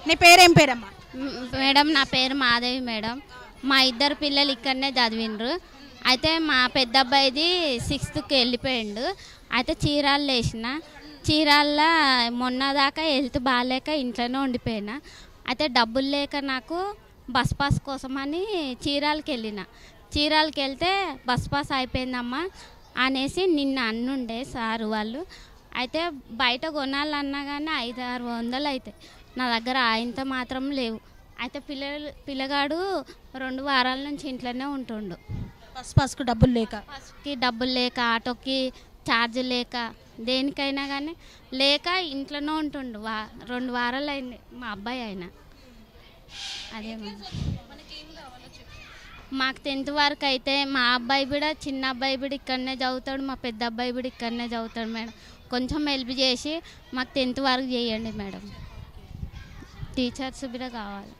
నీ పేరేం పేరమ్మా? మేడం నా పేరు మాధవి మేడం. మా ఇద్దరు పిల్లలు ఇక్కడనే చదివిండ్రు. అయితే మా పెద్ద అబ్బాయిది 6th వెళ్ళిపోయిండు. అయితే చీరాలు వేసిన చీరాల్లో మొన్న దాకా హెల్త్ బాగాలేక ఇంట్లోనే ఉండిపోయినా. అయితే డబ్బులు లేక నాకు బస్ పాస్ కోసమని చీరాలకి వెళ్ళిన. చీరాలకి వెళ్తే బస్ పాస్ అయిపోయిందమ్మా అనేసి నిన్న అన్నుండే సారు వాళ్ళు. అయితే బయట కొనాలన్నా కానీ 500-600 అవుతాయి. నా దగ్గర ఆయంత మాత్రం లేవు. అయితే పిల్లగాడు 2 వారాల నుంచి ఇంట్లోనే ఉంటుండు. బస్కు డబ్బులు లేక, బస్కి డబ్బులు లేక, ఆటోకి ఛార్జ్ లేక, దేనికైనా కానీ లేక ఇంట్లోనే ఉంటుండు. 2 వారాలు అయింది మా అబ్బాయి అయినా. అదే మాకు 10th వరకు అయితే మా అబ్బాయి కూడా, చిన్న అబ్బాయి కూడా ఇక్కడనే చదువుతాడు, మా పెద్ద అబ్బాయి కూడా ఇక్కడనే చదువుతాడు మేడం. కొంచెం హెల్ప్ చేసి మాకు 10th వరకు చేయండి మేడం. టీచర్స్ కూడా కావాలి.